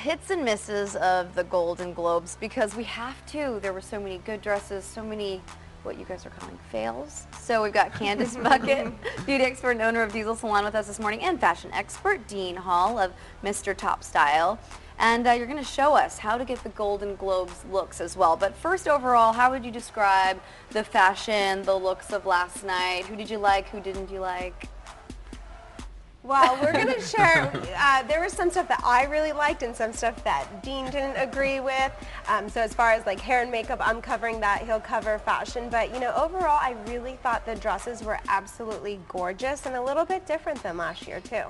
Hits and misses of the Golden Globes, because we have to. There were so many good dresses, so many what you guys are calling fails. So we've got Candace Bucket, beauty expert and owner of Diesel Salon, with us this morning, and fashion expert Dean Hall of Mr. Top Style. And you're going to show us how to get the Golden Globes looks as well. But first, overall, how would you describe the fashion, the looks of last night? Who did you like? Who didn't you like? Well, we're going to share, there was some stuff that I really liked and some stuff that Dean didn't agree with. So as far as like hair and makeup, I'm covering that. He'll cover fashion. But, you know, overall, I really thought the dresses were absolutely gorgeous and a little bit different than last year, too.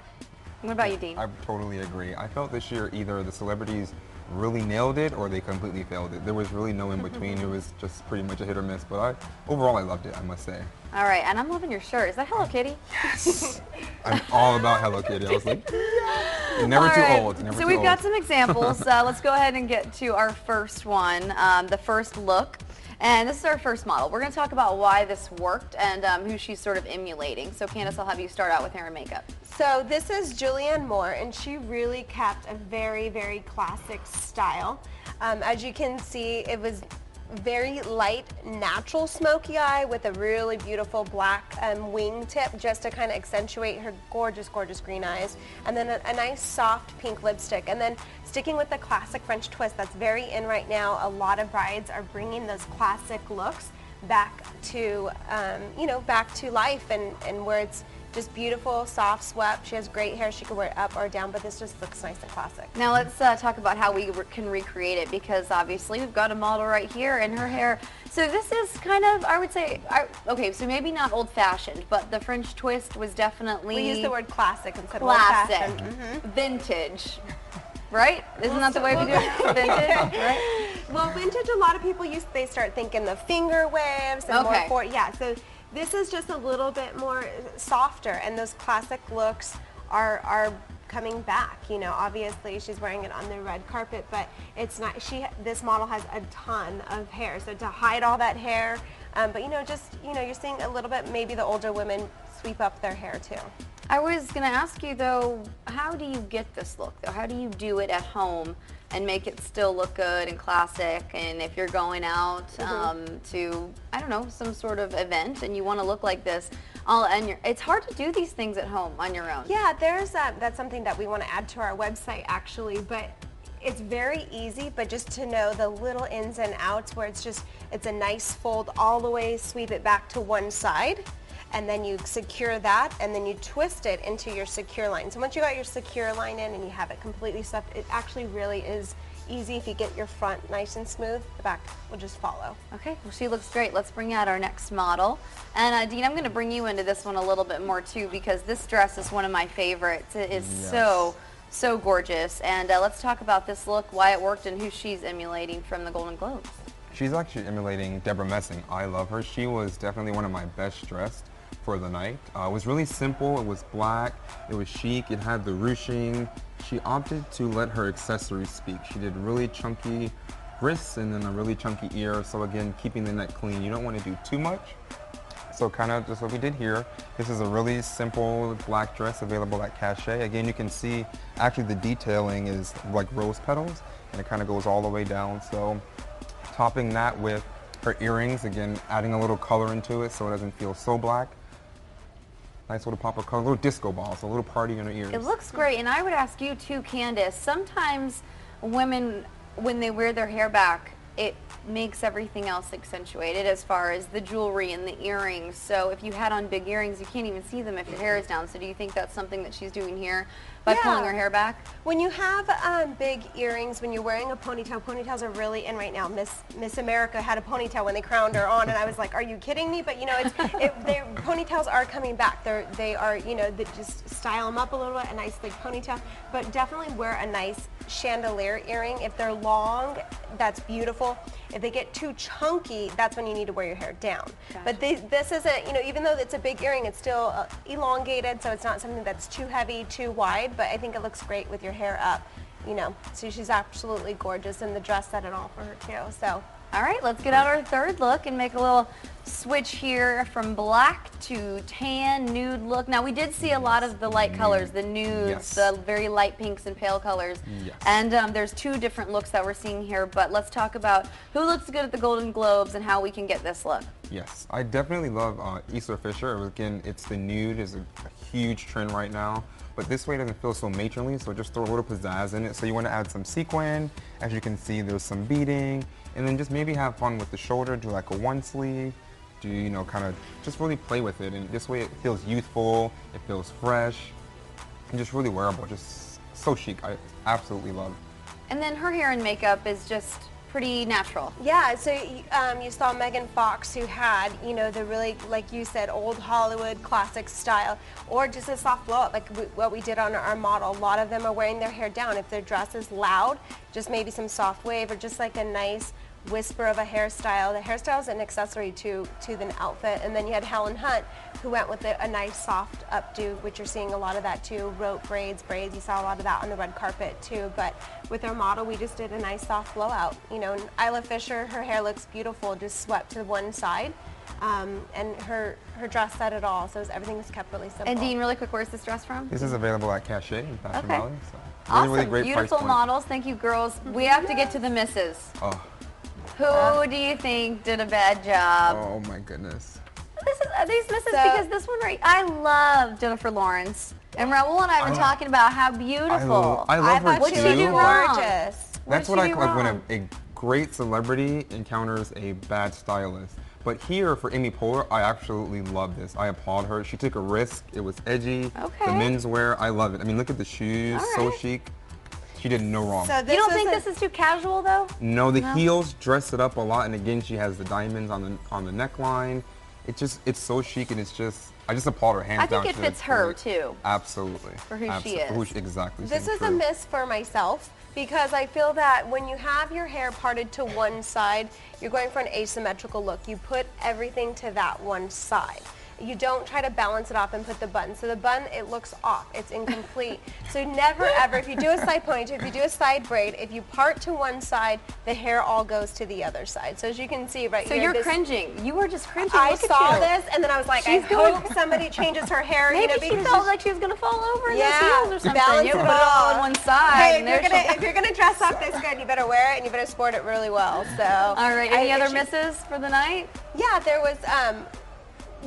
What about you, Dean? I totally agree. I felt this year either the celebrities really nailed it or they completely failed it. There was really no in between. It was just pretty much a hit or miss. But overall, I loved it, I must say. All right, and I'm loving your shirt. Is that Hello Kitty? Yes. I'm all about Hello Kitty. I was like, yeah. Never too old. Never so too we've old. got some examples. Let's go ahead and get to our first one, the first look. And this is our first model. We're going to talk about why this worked and who she's sort of emulating. So Candace, I'll have you start out with hair and makeup. So this is Julianne Moore, and she really kept a very, very classic style. As you can see, it was very light, natural smoky eye with a really beautiful black wing tip just to kind of accentuate her gorgeous, gorgeous green eyes. And then a nice soft pink lipstick. And then sticking with the classic French twist that's very in right now, a lot of brides are bringing those classic looks back to, you know, back to life, and where it's just beautiful, soft swept. She has great hair. She could wear it up or down, but this just looks nice and classic. Now let's talk about how we can recreate it, because obviously we've got a model right here and her hair. So this is kind of, I would say, okay, so maybe not old-fashioned, but the French twist was definitely... We use the word classic instead of classic, old-fashioned. Vintage. Right? Isn't that the way we do it? Vintage, right? Well, vintage, a lot of people they start thinking the finger waves and more yeah. So this is just a little bit more softer, and those classic looks are coming back. You know, obviously she's wearing it on the red carpet, but it's not. This model has a ton of hair, so to hide all that hair, but you know, just you're seeing a little bit. Maybe the older women sweep up their hair too. I was going to ask you, though, how do you get this look, though? How do you do it at home and make it still look good and classic? And if you're going out to, I don't know, some sort of event and you want to look like this, it's hard to do these things at home on your own. Yeah, that's something that we want to add to our website, actually, but it's very easy, but just to know the little ins and outs where it's a nice fold all the way, sweep it back to one side, and then you secure that, and then you twist it into your secure line. So once you got your secure line in and you have it completely stuffed, it actually really is easy. If you get your front nice and smooth, the back will just follow. Okay, well, she looks great. Let's bring out our next model. And Dean, I'm going to bring you into this one a little bit more too, because this dress is one of my favorites. It is so gorgeous. And let's talk about this look, why it worked, and who she's emulating from the Golden Globes. She's actually emulating Debra Messing. I love her. She was definitely one of my best dressed for the night. It was really simple. It was black. It was chic. It had the ruching. She opted to let her accessories speak. She did really chunky wrists and then a really chunky ear. So again, keeping the neck clean. You don't want to do too much. So kind of just what we did here. This is a really simple black dress available at Cachet. Again, you can see actually the detailing is like rose petals, and it kind of goes all the way down. So topping that with her earrings, again, adding a little color into it so it doesn't feel so black. Nice little pop of color, a little disco ball, so a little party in her ears. It looks great, and I would ask you too, Candace, sometimes women, when they wear their hair back, it makes everything else accentuated as far as the jewelry and the earrings. So if you had on big earrings, you can't even see them if your hair is down. So do you think that's something that she's doing here by pulling her hair back? When you have big earrings, when you're wearing a ponytail, ponytails are really in right now. Miss America had a ponytail when they crowned her on, and I was like, are you kidding me? But you know, ponytails are coming back. They are, you know, they just style them up a little bit, a nice big ponytail, but definitely wear a nice chandelier earring. If they're long, that's beautiful. If they get too chunky, that's when you need to wear your hair down. Gotcha. But this isn't, you know, even though it's a big earring, it's still elongated, so it's not something that's too heavy, too wide, but I think it looks great with your hair up, you know. So she's absolutely gorgeous, and the dress said it all for her too. So All right, let's get out our third look and make a little switch here from black to tan, nude look. Now, we did see a lot of the light colors, the nudes, the very light pinks and pale colors. Yes. And there's two different looks that we're seeing here, but let's talk about who looks good at the Golden Globes and how we can get this look. Yes, I definitely love Isla Fisher. Again, it's the nude is a huge trend right now. But this way it doesn't feel so matronly, so just throw a little pizzazz in it. So you want to add some sequin. As you can see, there's some beading. And then just maybe have fun with the shoulder. Do like a one sleeve. Do, you know, kind of just really play with it. And this way it feels youthful. It feels fresh. And just really wearable. Just so chic. I absolutely love. And then her hair and makeup is just pretty natural. Yeah, so you saw Megan Fox, who had, you know, the really, like you said, old Hollywood classic style, or just a soft blow up, like what we did on our model. A lot of them are wearing their hair down. If their dress is loud, just maybe some soft wave, or just like a nice whisper of a hairstyle. The hairstyle is an accessory to the outfit. And then you had Helen Hunt, who went with a nice soft updo, which you're seeing a lot of that too. Rope braids. You saw a lot of that on the red carpet too. But with our model, we just did a nice soft blowout. You know, and Isla Fisher, her hair looks beautiful, just swept to one side. And her dress said it all, so everything was kept really simple. And Dean, really quick, where's this dress from? This is available at Cachet in Fashion Okay. Valley. So Awesome, really great beautiful price point. models. Thank you, girls. We have to get to the misses. Oh. Who do you think did a bad job? Oh my goodness. Are these misses? Because this one right, I love Jennifer Lawrence. And Raul and I were talking about how beautiful. I love her thought too. she What did she do was wrong? gorgeous. That's What what did I she do like when wrong? a great celebrity encounters a bad stylist. But here for Amy Poehler, I absolutely love this. I applaud her. She took a risk. It was edgy. Okay. The menswear, I love it. I mean, look at the shoes, All so right. chic. She did no wrong. So You don't was think a- this is too casual though? No, the heels dress it up a lot, and again, she has the diamonds on the neckline. It's so chic, and it's just, I just applaud her hands I think down. it She fits looks her great. too. Absolutely. For who she is. Exactly. This same is a true. miss for myself, because I feel that when you have your hair parted to one side, you're going for an asymmetrical look. You put everything to that one side. You don't try to balance it off and put the bun. So the bun, it looks off. It's incomplete. So never ever, if you do a side ponytail, if you do a side braid, if you part to one side, the hair all goes to the other side. So as you can see right So here, you're this, cringing. You were just cringing. I Look at saw you. this and then I was like, She's I going- hope somebody changes her hair. Maybe you know, she because felt like she was going to fall over in yeah, those heels or something. balance You it put it all on one side. Hey, and there she- if you're gonna dress up this good, you better wear it and you better sport it really well. So. All right. Any other she- misses for the night? Yeah, there was.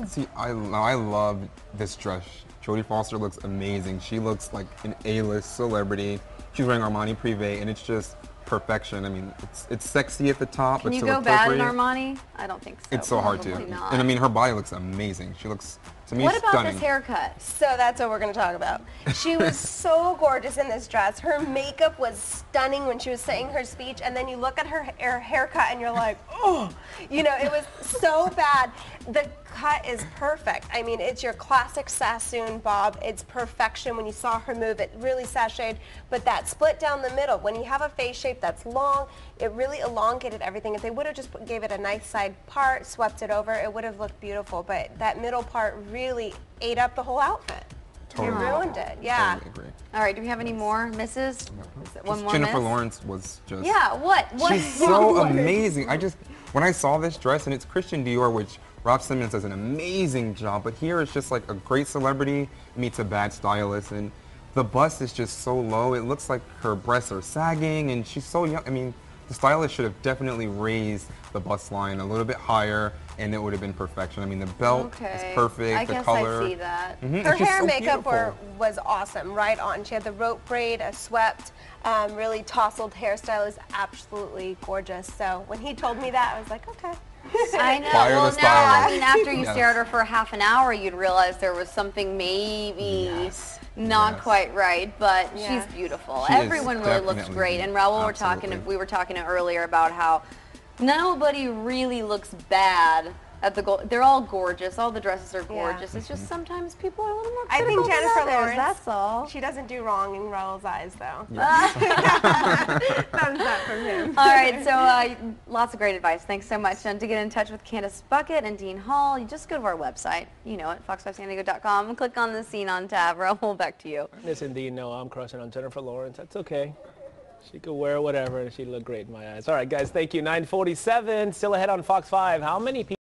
See, I love this dress. Jodie Foster looks amazing. She looks like an A-list celebrity. She's wearing Armani Privé, and it's just perfection. I mean, it's sexy at the top, Can but you still go bad in appropriate. Armani? I don't think so. It's so hard to. Probably not. And I mean, her body looks amazing. She looks, to me, What about stunning. this haircut? So that's what we're going to talk about. She was so gorgeous in this dress. Her makeup was stunning when she was saying her speech, and then you look at her haircut and you're like, oh, you know, it was so bad. The cut is perfect. I mean, it's your classic Sassoon bob. It's perfection. When you saw her move, it really sashayed, but that split down the middle, when you have a face shape that's long, it really elongated everything. If they would have just gave it a nice side part, swept it over, it would have looked beautiful, but that middle part really ate up the whole outfit. Totally. It ruined it, yeah. Totally agree. All right. Do we have any more misses? Is it one more Jennifer miss? Lawrence was just... Yeah. What? She's so amazing. When I saw this dress, and it's Christian Dior, which Rob Simmons does an amazing job, but here it's just like a great celebrity meets a bad stylist, and the bust is just so low. It looks like her breasts are sagging, and she's so young. I mean, the stylist should have definitely raised the bust line a little bit higher, and it would have been perfection. I mean, the belt is perfect, I the guess color. I see that. Mhm, Her it's just hair so and makeup beautiful. was awesome, right on. She had the rope braid, a swept, really tousled hairstyle is absolutely gorgeous. So when he told me that, I was like, okay. I know. Fire the Well, no, I stylist. mean, after you Yes. stare at her for half an hour, you'd realize there was something maybe Yes. not Yes. quite right, but Yeah. she's beautiful. She is Everyone really looks definitely great. And Raul, absolutely. we were talking earlier about how nobody really looks bad at the gold. They're all gorgeous. All the dresses are gorgeous. It's just sometimes people are a little more I critical think than Jennifer others, Lawrence, that's all. she doesn't do wrong in Raul's eyes, though. Thumbs up from him. All right, so lots of great advice. Thanks so much. And to get in touch with Candace Bucket and Dean Hall, you just go to our website, you know it, fox5sandiego.com, and click on the Scene on tab. Raul, back to you. Yes, indeed. No, I'm crushing on Jennifer Lawrence. That's okay. She could wear whatever and she'd look great in my eyes. All right, guys, thank you. 9:47, still ahead on Fox 5. How many people